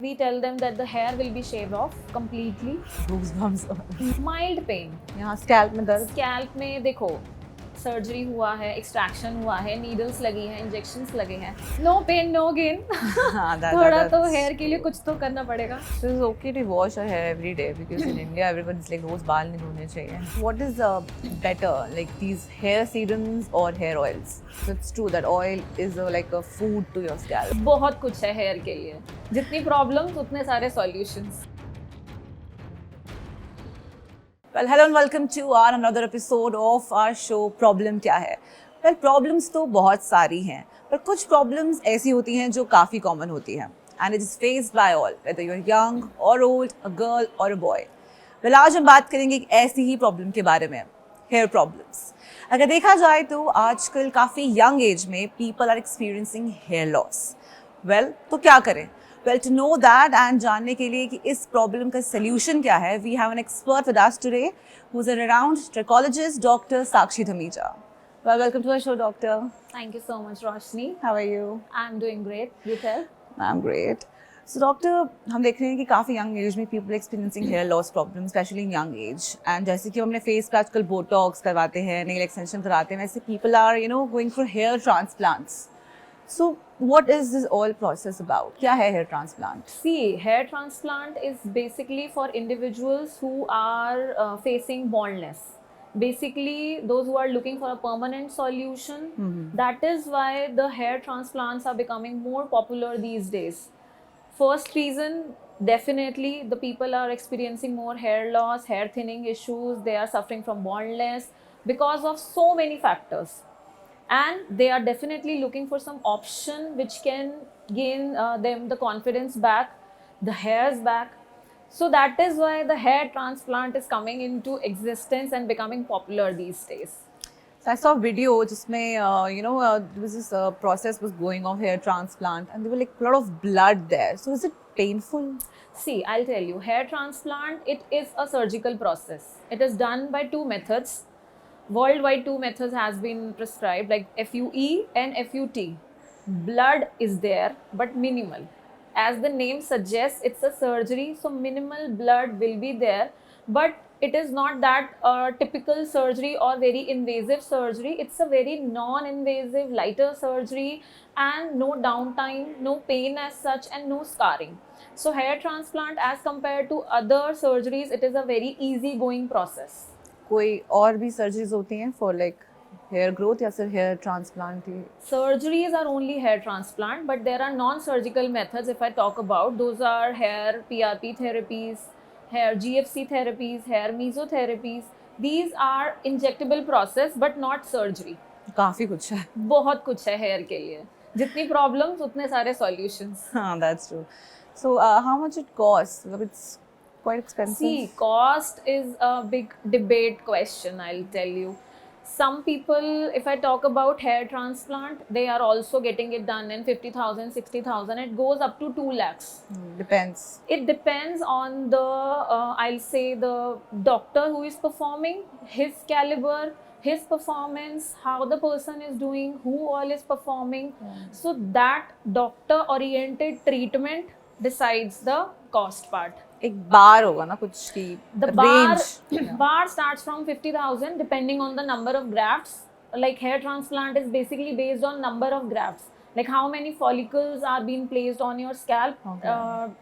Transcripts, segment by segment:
We tell them that the hair will be shaved off completely. Goosebumps. Mild pain. यहाँ scalp में दर्द. Scalp में देखो surgery हुआ है, एक्सट्रैक्शन हुआ है, नीडल्स लगी हैं, इंजेक्शंस लगे हैं. No pain no gain. थोड़ा तो हेयर के लिए कुछ तो करना पड़ेगा. So it's okay to wash our hair every day because in India everyone's like रोज बाल नहीं धोने चाहिए. What is better, like these hair serums or hair oils? So it's true that oil is like a food to your scalp. बहुत कुछ है hair के लिए. जितनी प्रॉब्लम्स उतने सारे solutions. Well, hello and welcome to our another episode of our show Problem क्या है. Well, problems तो बहुत सारी हैं, पर कुछ problems ऐसी होती हैं जो काफ़ी common होती हैं. And it is faced by all, whether you're young or old, a girl or a boy. Well, आज हम बात करेंगे एक ऐसी ही problem के बारे में, hair problems. अगर देखा जाए तो आजकल काफ़ी young age में people are experiencing hair loss. Well, तो क्या करें? Well, to know that and जानने के लिए कि इस problem का solution क्या है, we have an expert with us today who's a renowned trichologist, Dr. Sakshi Dhamija. Well, welcome to our show, Doctor. Thank you so much, Roshni. How are you? I'm doing great. You tell? I'm great. So, Doctor, हम देख रहे हैं कि काफ़ी young age में people are experiencing hair loss problems, especially in young age. And जैसे कि हम अपने face पे आजकल botox करवाते हैं, nail extension कराते हैं, वैसे people are, going for hair transplants. So, what is this whole process about? क्या है hair transplant? See, hair transplant is basically for individuals who are facing baldness. Basically, those who are looking for a permanent solution. That is why the hair transplants are becoming more popular these days. First reason, definitely the people are experiencing more hair loss, hair thinning issues. They are suffering from baldness because of so many factors. And they are definitely looking for some option which can gain them the confidence back, the hairs back. So that is why the hair transplant is coming into existence and becoming popular these days. So I saw a video जिसमें there was this process was going on hair transplant and there were like a lot of blood there. So is it painful? See, I'll tell you, hair transplant, it is a surgical process. It is done by two methods. Worldwide, two methods has been prescribed, like FUE and FUT. Blood is there, but minimal. As the name suggests, it's a surgery, so minimal blood will be there. But it is not that typical surgery or very invasive surgery. It's a very non-invasive, lighter surgery and no downtime, no pain as such and no scarring. So hair transplant as compared to other surgeries, it is a very easy-going process. कोई और भी surgeries होती हैं for like hair growth या सिर्फ hair transplant he? Surgeries are only hair transplant, but there are non-surgical methods. If I talk about, those are hair PRP therapies, hair GFC therapies, hair mesotherapies. These are injectable process, but not surgery. काफी कुछ है. बहुत कुछ है hair के लिए. जितनी problems उतने सारे solutions. हाँ, that's true. So how much it costs? It's quite expensive. See, cost is a big debate question, I'll tell you. Some people, if I talk about hair transplant, they are also getting it done in 50,000, 60,000. It goes up to 2 lakhs. Depends. It depends on the, I'll say, the doctor who is performing, his caliber, his performance, how the person is doing, who all is performing. So that doctor-oriented treatment decides the cost part. एक बार होगा ना कुछ की The bar starts from 50,000 depending on the number of grafts. Like hair transplant is basically based on number of grafts. Like how many follicles are being placed on your scalp,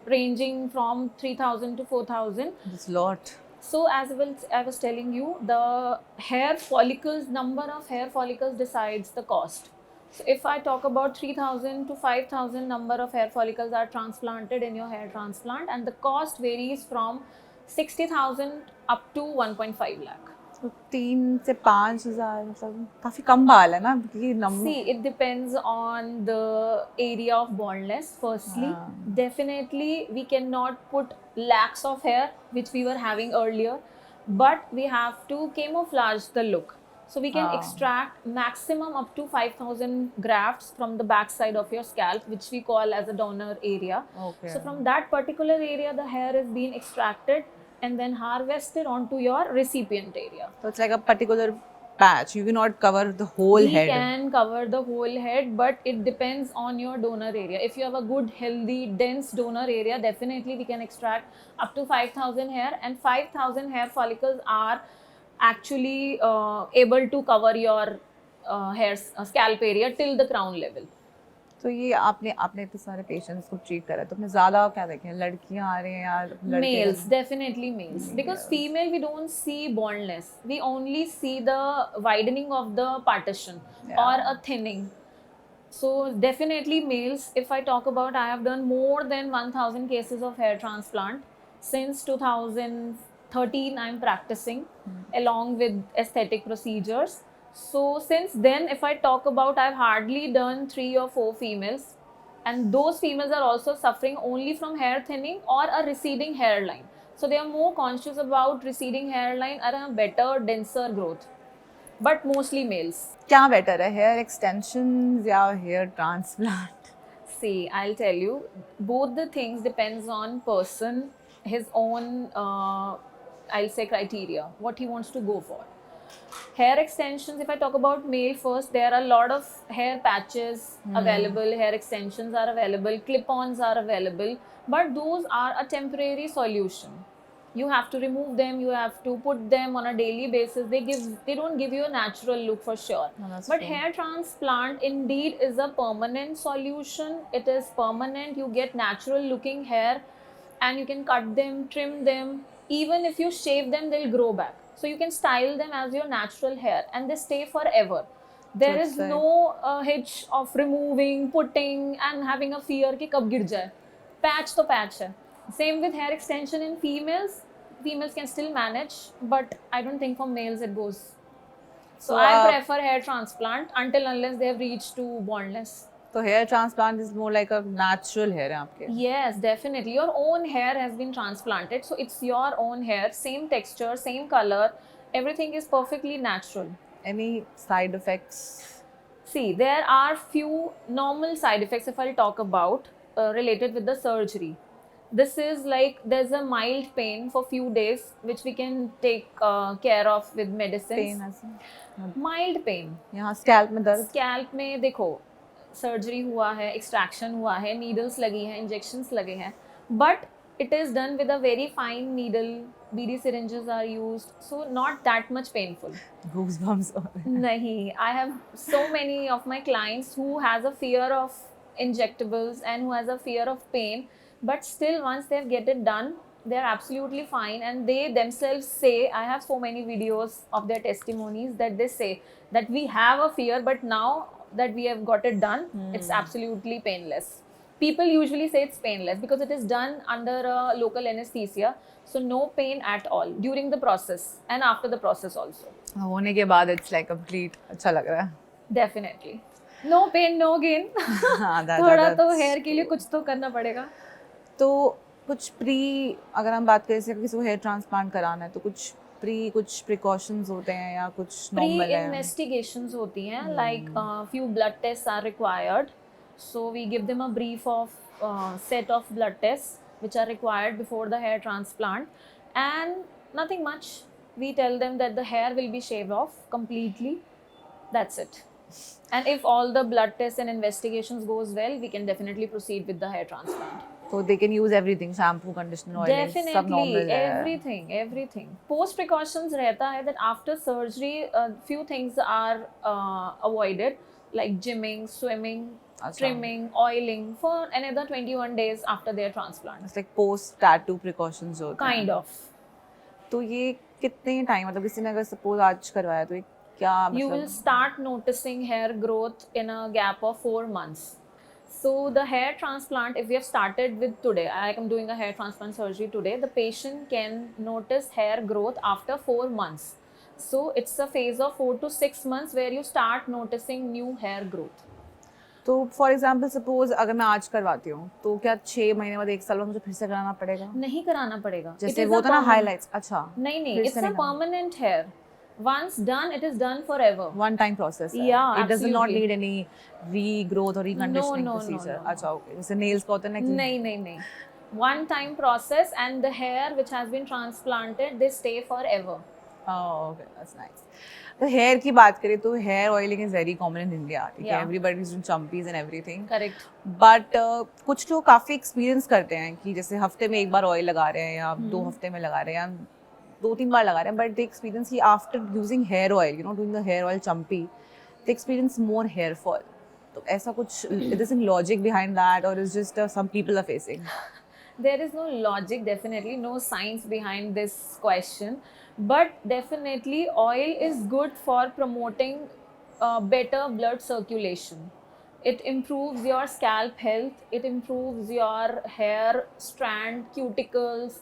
ranging from 3,000 to 4,000. That's a lot. So as I was telling you, the hair follicles, number of hair follicles decides the cost. So if I talk about 3,000 to 5,000 number of hair follicles are transplanted in your hair transplant, and the cost varies from 60,000 up to 1.5 lakh. So 3 से 5,000 मतलब काफी कम बाल है ना ये number. See, it depends on the area of baldness. Firstly, definitely we cannot put lakhs of hair which we were having earlier, but we have to camouflage the look. So we can extract maximum up to 5,000 grafts from the back side of your scalp, which we call as a donor area. Okay. So from that particular area, the hair is being extracted and then harvested onto your recipient area. So it's like a particular patch. You cannot cover the whole We head. can cover the whole head, but it depends on your donor area. If you have a good, healthy, dense donor area, definitely we can extract up to 5,000 hair, and 5,000 hair follicles are actually able to cover your scalp area till the crown level. तो ये आपने आपने इतने सारे patients को treat करा है, तो आपने ज़्यादा क्या देखे हैं, लड़कियां आ रही हैं या लड़के? Males, definitely males. Because female, we don't see baldness. We only see the widening of the partition or a thinning. So definitely males. If I talk about, I have done more than 1,000 cases of hair transplant since 2013. I'm practicing along with aesthetic procedures. So since then, if I talk about, I've hardly done 3 or 4 females, and those females are also suffering only from hair thinning or a receding hairline. So they are more conscious about receding hairline and a better, denser growth. But mostly males. क्या better है, hair extensions या hair transplant? See, I'll tell you, both the things depends on person, his own, I'll say criteria, what he wants to go for. Hair extensions, if I talk about male first, there are a lot of hair patches available, hair extensions are available, clip-ons are available, but those are a temporary solution. You have to remove them, you have to put them on a daily basis. They don't give you a natural look for sure. No, but true. Hair transplant indeed is a permanent solution. It is permanent. You get natural looking hair, and you can cut them, trim them. Even if you shave them, they'll grow back. So you can style them as your natural hair, and they stay forever. There is no hitch of removing, putting, and having a fear कि कब गिर जाए. Patch तो patch है. Same with hair extension in females. Females can still manage, but I don't think for males it goes. So I prefer hair transplant until unless they have reached to baldness. So hair transplant is more like a natural hair है आपके? Yes, definitely. Your own hair has been transplanted, so it's your own hair, same texture, same color, everything is perfectly natural. Any side effects? See, there are few normal side effects if I'll talk about related with the surgery. This is like there's a mild pain for few days which we can take care of with medicines. Pain ऐसे? Mild pain. यहाँ scalp में दर्द? Scalp में देखो, surgery हुआ है, extraction हुआ है, नीडल्स लगी हैं, इंजेक्शंस लगे हैं, but it is done with a very fine needle. BD syringes are used, so not that much painful. Goosebumps. Nahi, I have so many of my clients who has a fear of injectables and who has a fear of pain, but still once they get it done, they're absolutely fine, and they themselves say, I have so many videos of their testimonies that they say that we have a fear, but now that we have got it done, it's absolutely painless. People usually say it's painless because it is done under a local anesthesia, so no pain at all during the process and after the process also. होने के बाद it's like complete अच्छा लग रहा है. Definitely. No pain, no gain. थोड़ा तो hair के लिए कुछ तो करना पड़ेगा. तो कुछ अगर हम बात करें किसी को हेयर ट्रांसप्लांट कराना है, तो कुछ प्रिकॉशंस होते हैं या कुछ नॉर्मल है? इन्वेस्टिगेशंस होती हैं, like few blood tests are required, so we give them a brief of set of blood tests which are required before the hair transplant, and nothing much. We tell them that the hair will be shaved off completely. That's it. And if all the blood tests and investigations goes well, we can definitely proceed with the hair transplant. So they can use everything, shampoo, conditioner, oil, सब normal है. Everything. Post precautions रहता है that after surgery, few things are avoided, like gymming, swimming, trimming, oiling for another 21 days after their transplant. It's like post tattoo precautions होते हैं. Kind of. तो ये कितने time, मतलब किसी ने अगर सपोज आज करवाया तो ये क्या मतलब? You will start noticing hair growth in a gap of 4 months. So the hair transplant, if we have started with today, I am doing a hair transplant surgery today, the patient can notice hair growth after 4 months. So it's a phase of 4 to 6 months where you start noticing new hair growth. तो for example suppose अगर मैं आज करवाती हूँ तो क्या 6 महीने बाद 1 साल बाद मुझे फिर से कराना पड़ेगा? नहीं कराना पड़ेगा. जैसे वो था ना हाईलाइट्स. अच्छा. नहीं, it's a permanent hair. Once done, it is done forever. One time process. Yeah, it does not need any regrowth or reconditioning procedure. No. अच्छा, okay. जैसे nails का होता है ना? नहीं. One time process, and the hair which has been transplanted, they stay forever. Oh, okay, that's nice. तो hair की बात करें तो hair oiling is very common in India, ठीक है, Yeah. Everybody is doing champis and everything, Correct. But कुछ लोग काफ़ी एक्सपीरियंस करते हैं कि जैसे हफ्ते में एक बार ऑयल लगा रहे हैं या 2 हफ्ते में लगा रहे हैं या 2-3 बार लगा रहे हैं, बट दे एक्सपीरियंस कि after using hair oil, doing the hair oil champi, they experience more hair fall. तो ऐसा कुछ, it is in logic behind that और is just some people are facing? There is no logic, definitely no science behind this question, but definitely oil is good for promoting better blood circulation. It improves your scalp health, it improves your hair strand, cuticles,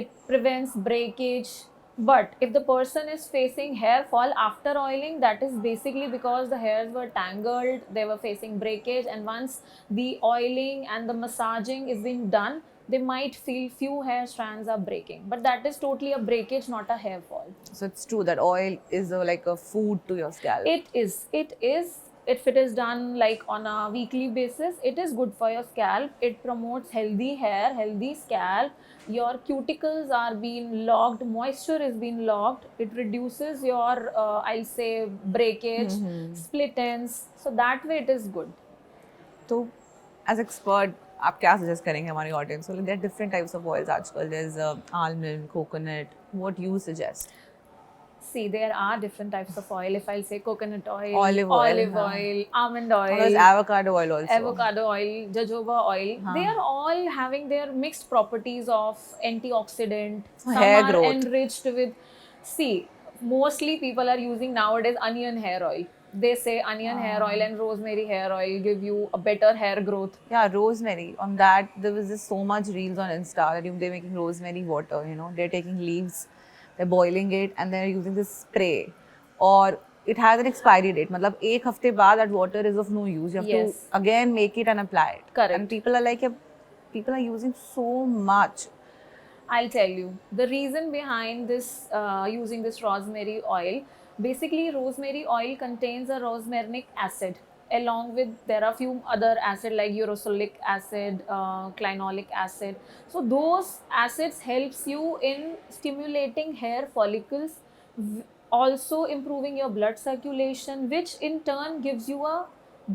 it prevents breakage. But if the person is facing hair fall after oiling, that is basically because the hairs were tangled, they were facing breakage, and once the oiling and the massaging is being done, they might feel few hair strands are breaking. But that is totally a breakage, not a hair fall. So it's true that oil is like a food to your scalp. It is. It is. If it is done like on a weekly basis, it is good for your scalp. It promotes healthy hair, healthy scalp. Your cuticles are being locked, moisture is being locked. It reduces your, I'll say, breakage, split ends. So that way it is good. तो as expert आप क्या suggest करेंगे हमारी audience को? There are different types of oils आजकल, there is almond, coconut, what you suggest? See, there are different types of oil. If I'll say coconut oil, Olive oil, almond oil, there's avocado oil also. avocado oil, jojoba oil. They are all having their mixed properties of antioxidant. Some hair are growth. enriched with. See, mostly people are using nowadays onion hair oil. They say onion hair oil and rosemary hair oil give you a better hair growth. Yeah, rosemary. On that, there was just so much reels on Insta that they're making rosemary water. They're taking leaves, they're boiling it, and they're using this spray. Or it has an expiry date. मतलब एक हफ्ते बाद that water is of no use. You have Yes. to again make it and apply it. Correct. And people are like, yeah, people are using so much. I'll tell you the reason behind this using this rosemary oil. Basically, rosemary oil contains a rosmarinic acid. Along with there are few other acid like uracilic acid, clinolic acid. So those acids helps you in stimulating hair follicles, also improving your blood circulation, which in turn gives you a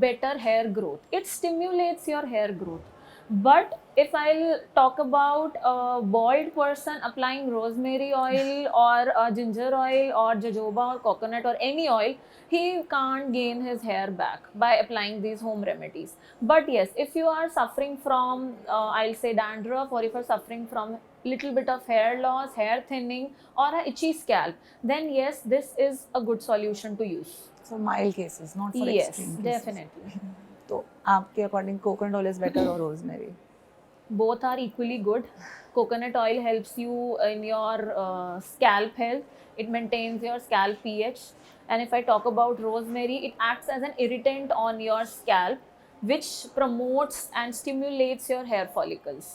better hair growth. It stimulates your hair growth. But if I'll talk about a bald person applying rosemary oil or ginger oil or jojoba or coconut or any oil, he can't gain his hair back by applying these home remedies. But yes, if you are suffering from, I'll say dandruff, or if you're suffering from little bit of hair loss, hair thinning, or a itchy scalp, then yes, this is a good solution to use. So mild cases, not for Yes, extreme cases. definitely. तो आपके according coconut oil is better और rosemary? Both are equally good. Coconut oil helps you in your scalp health. It maintains your scalp pH. And if I talk about rosemary, it acts as an irritant on your scalp, which promotes and stimulates your hair follicles.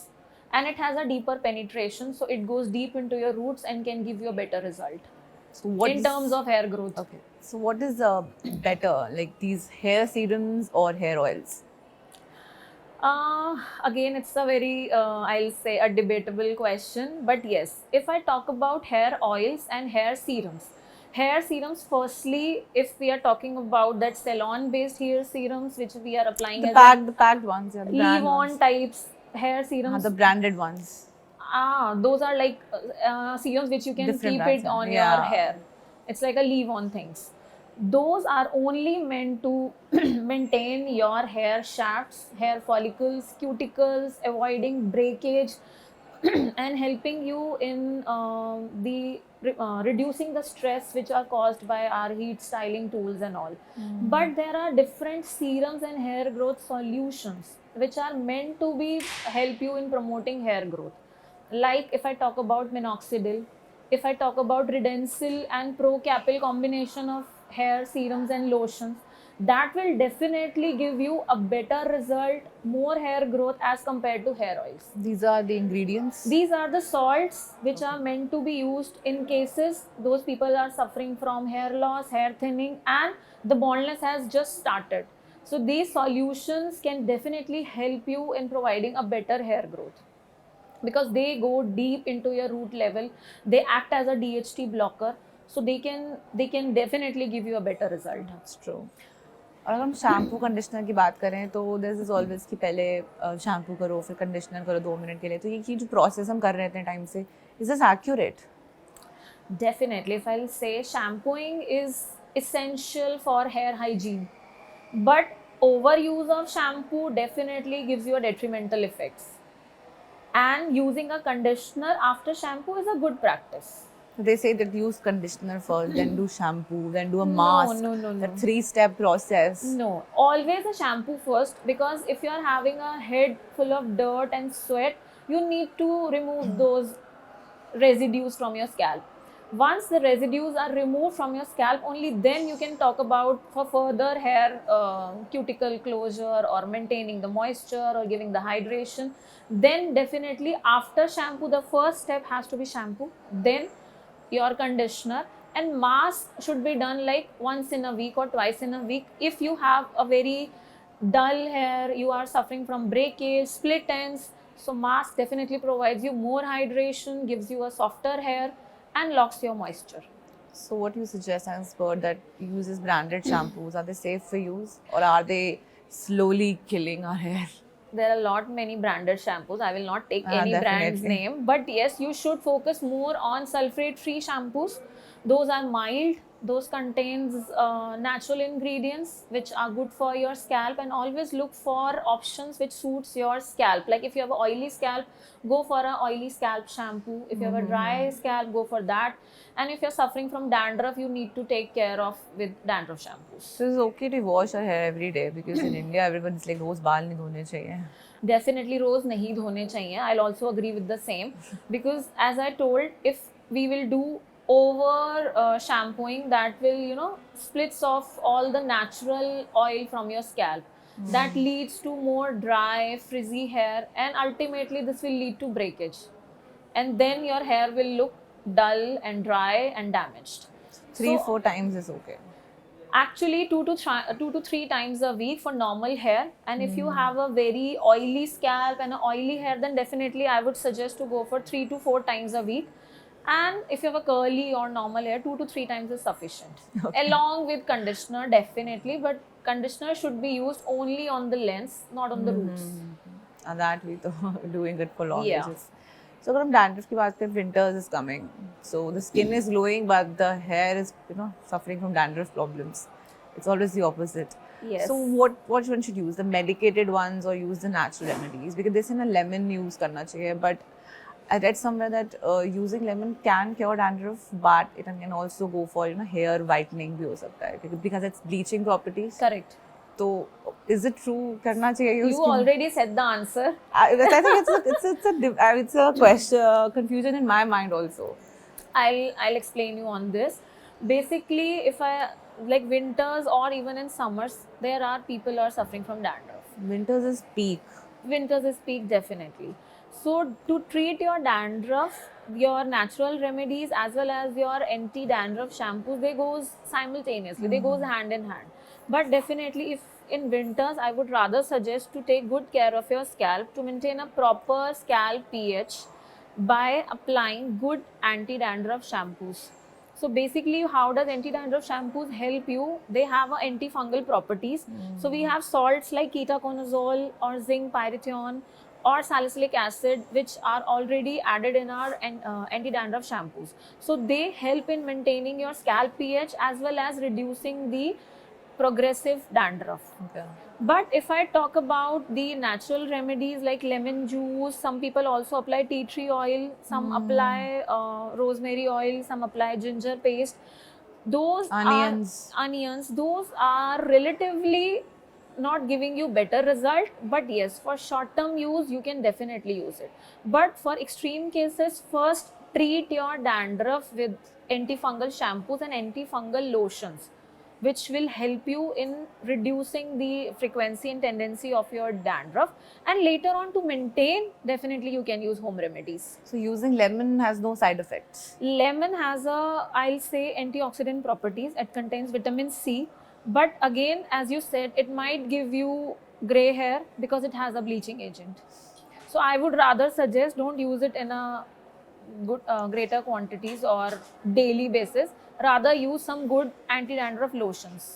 And it has a deeper penetration, so it goes deep into your roots and can give you a better result. So what in terms of hair growth. Okay. So what is better, like these hair serums or hair oils? Again, it's a very, I'll say, a debatable question. But yes, if I talk about hair oils and hair serums, firstly, if we are talking about that salon-based hair serums, which we are applying The as packed ones, yeah, the brand leave-on ones. types hair serums. The branded ones. Those are like serums which you can Different keep brands, it on yeah. your hair. It's like a leave-on things. Those are only meant to maintain your hair shafts, hair follicles, cuticles, avoiding breakage, and helping you in reducing the stress which are caused by our heat styling tools and all. But there are different serums and hair growth solutions which are meant to be help you in promoting hair growth. Like if I talk about minoxidil, if I talk about redensil and procapil combination of hair serums and lotions, that will definitely give you a better result, more hair growth as compared to hair oils. These are the ingredients? These are the salts which are meant to be used in cases those people are suffering from hair loss, hair thinning, and the baldness has just started. So these solutions can definitely help you in providing a better hair growth. because they go deep into your root level. They act as a DHT blocker, so they can definitely give you a better result. That's true. और अगर हम shampoo conditioner की बात करें तो this is always कि पहले shampoo करो फिर कंडीशनर करो 2 मिनट के लिए, तो ये जो प्रोसेस हम कर रहे थे टाइम से, is this accurate? Definitely, if I'll say shampooing is essential for hair hygiene, but overuse of shampoo definitely gives you a detrimental effects. And using a conditioner after shampoo is a good practice. They say that use conditioner first, then do shampoo, then do a No, mask. no. The 3-step process. No, always a shampoo first, because if you are having a head full of dirt and sweat, you need to remove those residues from your scalp. Once the residues are removed from your scalp, only then you can talk about for further hair cuticle closure or maintaining the moisture or giving the hydration. Then definitely after shampoo, the first step has to be shampoo, then your conditioner, and mask should be done like once in a week or twice in a week. If you have a very dull hair, you are suffering from breakage, split ends, so mask definitely provides you more hydration, gives you a softer hair and locks your moisture. So what you suggest as per that uses branded shampoos, are they safe for use or are they slowly killing our hair? There are a lot many branded shampoos. I will not take any brand's Definitely. name, but yes, you should focus more on sulfate free shampoos. Those are mild, those contains natural ingredients which are good for your scalp, and always look for options which suits your scalp. Like if you have an oily scalp, go for an oily scalp shampoo. If you have a dry scalp, go for that. And if you're suffering from dandruff, you need to take care of with dandruff shampoos. So it's okay to wash our hair every day, because in India everyone's like रोज बाल नहीं धोने चाहिए. Definitely रोज नहीं धोने चाहिए. I'll also agree with the same, because as I told, if we will do over shampooing, that will splits off all the natural oil from your scalp. That leads to more dry, frizzy hair, and ultimately this will lead to breakage, and then your hair will look dull and dry and damaged. 3-4 times is okay. Actually 2 to 3 times a week for normal hair, and if you have a very oily scalp and an oily hair, then definitely I would suggest to go for 3 to 4 times a week. And if you have a curly or normal hair, 2 to 3 times is sufficient. Okay. Along with conditioner, definitely, but conditioner should be used only on the lens, not on the roots. And that we तो doing it for long Yeah. ages. So अगर हम dandruff की बात करें, winters is coming. So the skin is glowing, but the hair is suffering from dandruff problems. It's always the opposite. Yes. So what one should use? The medicated ones or use the natural remedies? Because they say ना lemon use करना चाहिए, but I read somewhere that using lemon can cure dandruff, but it can also go for hair whitening भी हो सकता है because it's bleaching properties. Correct. So is it true? करना चाहिए use? You already said the answer. I think it's a question, confusion in my mind also. I'll explain you on this. Basically, if I like winters or even in summers, there are people are suffering from dandruff. Winters is peak. Winters is peak, definitely. So to treat your dandruff, your natural remedies as well as your anti-dandruff shampoos, they goes simultaneously. They goes hand in hand. But definitely, if in winters, I would rather suggest to take good care of your scalp to maintain a proper scalp pH by applying good anti-dandruff shampoos. So basically, how does anti-dandruff shampoos help you? They have antifungal properties. So we have salts like ketoconazole or zinc pyrithione or salicylic acid, which are already added in our anti-dandruff shampoos. So they help in maintaining your scalp pH as well as reducing the progressive dandruff. Okay. But if I talk about the natural remedies like lemon juice, some people also apply tea tree oil, some apply rosemary oil, some apply ginger paste. Those onions, those are relatively not giving you better result, but yes, for short term use you can definitely use it. But for extreme cases, first treat your dandruff with antifungal shampoos and antifungal lotions, which will help you in reducing the frequency and tendency of your dandruff. And later on, to maintain, definitely you can use home remedies. So using lemon has no side effects? Lemon has I'll say antioxidant properties. It contains vitamin C. But again, as you said, it might give you grey hair because it has a bleaching agent. So I would rather suggest don't use it in a good greater quantities or daily basis. Rather use some good anti-dandruff lotions.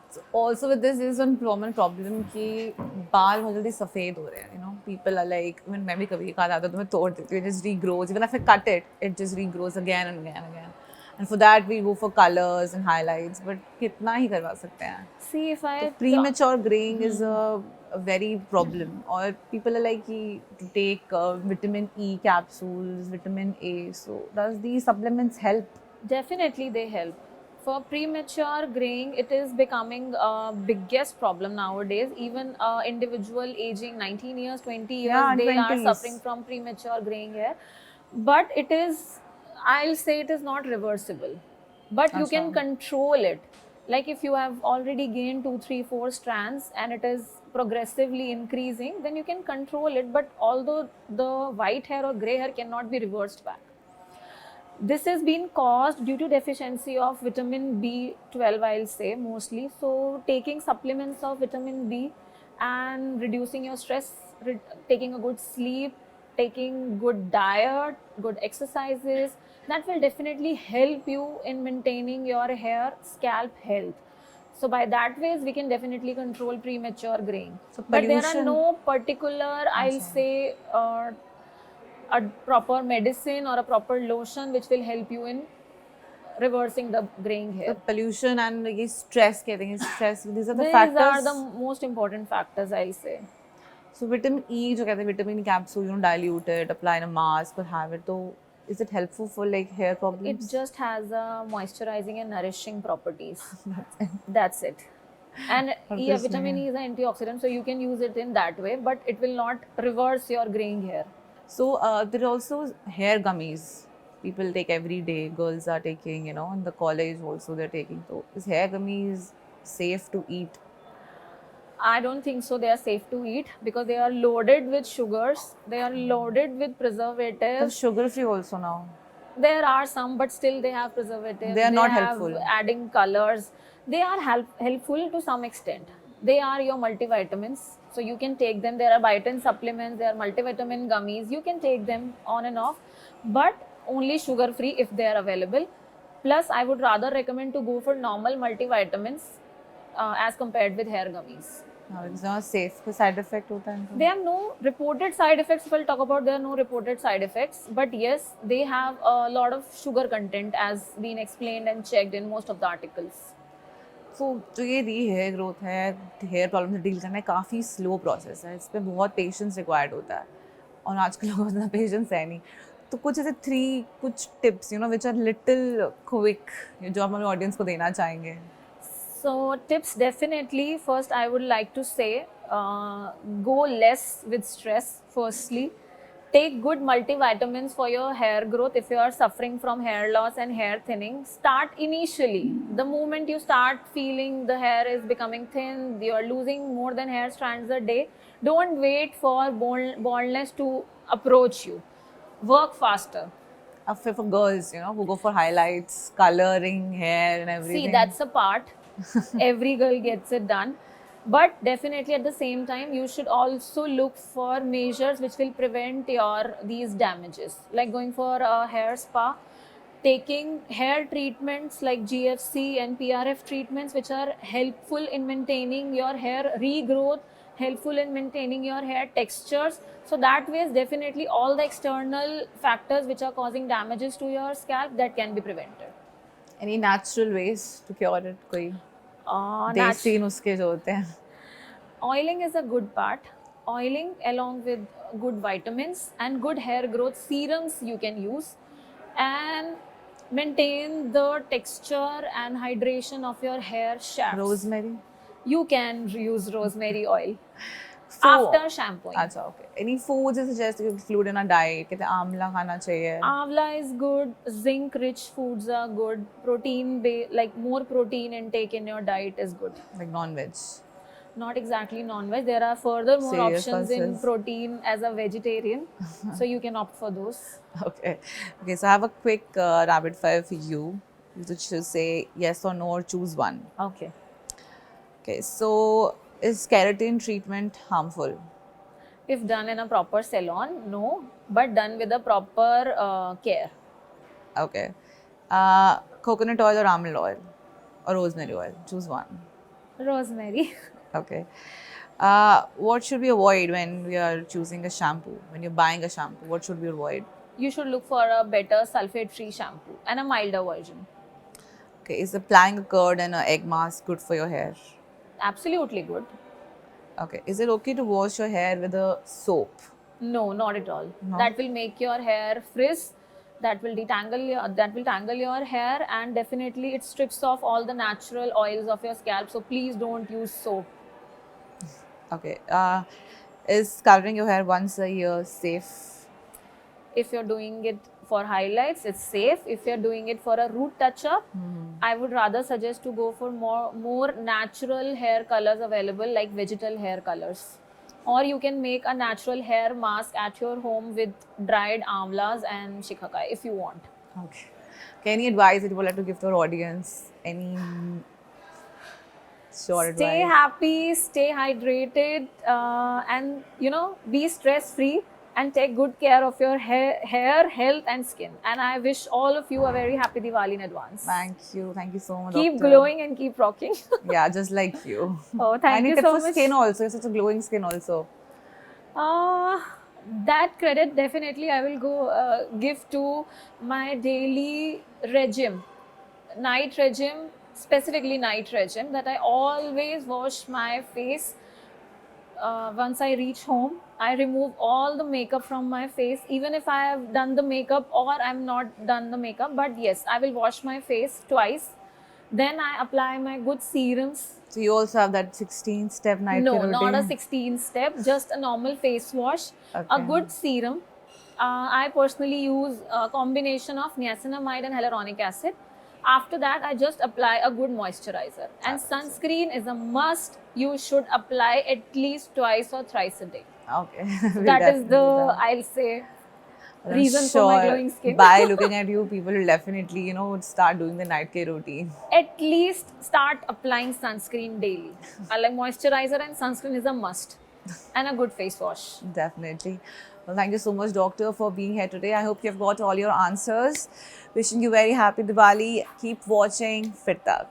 So also with this is one common problem कि बाल बहुत जल्दी सफेद हो रहे हैं, you know, people are like, मैं भी कभी एक आध आता तो मैं तोड़ देती हूँ, it just regrows, even if I cut it, it just regrows again and again and again, and for that we go for colors and highlights, but कितना ही करवा सकते हैं. See, if I So premature graying is a very problem, or people are like to take vitamin E capsules, vitamin A, so does these supplements help? Definitely they help. For premature graying, it is becoming a biggest problem nowadays. Even individual aging 19 years, 20 years, Yeah, they are 20s. suffering from premature graying hair. But it is, I'll say it is not reversible. But you can control it. Like if you have already gained 2, 3, 4 strands and it is progressively increasing, then you can control it. But although the white hair or gray hair cannot be reversed back. This has been caused due to deficiency of vitamin B12, I'll say mostly. So taking supplements of vitamin B and reducing your stress, taking a good sleep, taking good diet, good exercises, that will definitely help you in maintaining your hair scalp health. So by that ways we can definitely control premature graying. So But there are pollution. no particular, I'll say, a proper medicine or a proper lotion which will help you in reversing the graying hair. The pollution and ये stress कहते हैं, stress, these are the These factors. are the most important factors, I'll say. So vitamin E जो कहते हैं, vitamin capsule, you know, dilute it, apply in a mask or have it. So is it helpful for like hair problems? It just has a moisturizing and nourishing properties. That's it. And yeah, vitamin E is an antioxidant, so you can use it in that way, but it will not reverse your graying hair. So there are also hair gummies. People take every day. Girls are taking, you know, in the college also they're taking. So is hair gummies safe to eat? I don't think so. They are safe to eat because they are loaded with sugars. They are loaded with preservatives. They're sugar free also now. There are some, but still they have preservatives. They are not have helpful. Adding colors. They are helpful to some extent. They are your multivitamins, so you can take them. There are biotin supplements. There are multivitamin gummies. You can take them on and off, but only sugar free if they are available. Plus, I would rather recommend to go for normal multivitamins as compared with hair gummies. No, it's not safe. कोई side effect होता है इनका? There are no reported side effects. If I'll talk about, there are no reported side effects. But yes, they have a lot of sugar content as been explained and checked in most of the articles. So जो ये hair growth है, hair problem से deal करना है, काफ़ी slow process है. इस पे बहुत patience required होता है. और आजकल लोगों को इतना patience है नहीं. तो कुछ ऐसे 3 कुछ tips, you know, which are little quick, जो आप हमारे audience को देना चाहेंगे. So tips, definitely. First, I would like to say, go less with stress. Firstly, take good multivitamins for your hair growth. If you are suffering from hair loss and hair thinning, start initially. The moment you start feeling the hair is becoming thin, you are losing more than hair strands a day, don't wait for baldness to approach you. Work faster. For girls, you know, who go for highlights, coloring hair and everything. See, that's a part. Every girl gets it done. But definitely at the same time, you should also look for measures which will prevent these damages. Like going for a hair spa, taking hair treatments like GFC and PRF treatments which are helpful in maintaining your hair regrowth, helpful in maintaining your hair textures. So that way, definitely all the external factors which are causing damages to your scalp, that can be prevented. Any natural ways to cure it? कोई देसी नुस्खे जो होते हैं? Oiling is a good part. Oiling along with good vitamins and good hair growth serums you can use and maintain the texture and hydration of your hair shafts. Rosemary? You can use rosemary oil after shampooing. अच्छा, okay. Any foods you suggest to include in a diet? कहते हैं आंवला खाना चाहिए. Amla is good. Zinc rich foods are good. Like more protein intake in your diet is good. Like non-veg? Not exactly non-veg. There are further more options in protein as a vegetarian. So you can opt for those. Okay. Okay, so I have a quick rapid fire for you. You should say yes or no or choose one. Okay. Okay, so is keratin treatment harmful? If done in a proper salon, no, but done with a proper care. Okay. Coconut oil or almond oil? Or rosemary oil? Choose one. Rosemary. Okay. What should we avoid when we are choosing a shampoo? When you're buying a shampoo, what should we avoid? You should look for a better sulfate-free shampoo and a milder version. Okay. Is applying a curd and an egg mask good for your hair? Absolutely good. Okay. Is it okay to wash your hair with a soap? No, not at all. No? That will make your hair frizz. That will tangle your hair, and definitely it strips off all the natural oils of your scalp. So please don't use soap. Okay. Is coloring your hair once a year safe? If you're doing it for highlights, it's safe. If you're doing it for a root touch-up, I would rather suggest to go for more natural hair colors available, like vegetal hair colors. Or you can make a natural hair mask at your home with dried amlas and shikakai if you want. Okay. Okay. Any advice that you would like to give to our audience? Any short Stay advice? happy, stay hydrated, and be stress free, and take good care of your hair, health, and skin. And I wish all of you a very happy Diwali in advance. Thank you. Thank you so much, Keep doctor. glowing and keep rocking. Yeah, just like you. Oh, thank Any you tips so for much. skin also? You have such a glowing skin also. That credit definitely I will go give to my daily regime, night regime, specifically night regime, that I always wash my face. Once I reach home, I remove all the makeup from my face, even if I have done the makeup or I'm not done the makeup. But yes, I will wash my face twice. Then I apply my good serums. So you also have that 16-step night No, care not a routine? 16 step, just a normal face wash, a Okay. good serum. I personally use a combination of niacinamide and hyaluronic acid. After that, I just apply a good moisturizer. And sunscreen is a must. You should apply at least twice or thrice a day. Okay. We'll That is definitely the, do that. I'll say, I'm reason for my sure glowing skin. by looking at you, people will definitely, start doing the night care routine. At least start applying sunscreen daily. Like moisturizer and sunscreen is a must. And a good face wash. Definitely. Well, thank you so much, doctor, for being here today. I hope you've got all your answers. Wishing you very happy Diwali. Keep watching Fit Tak.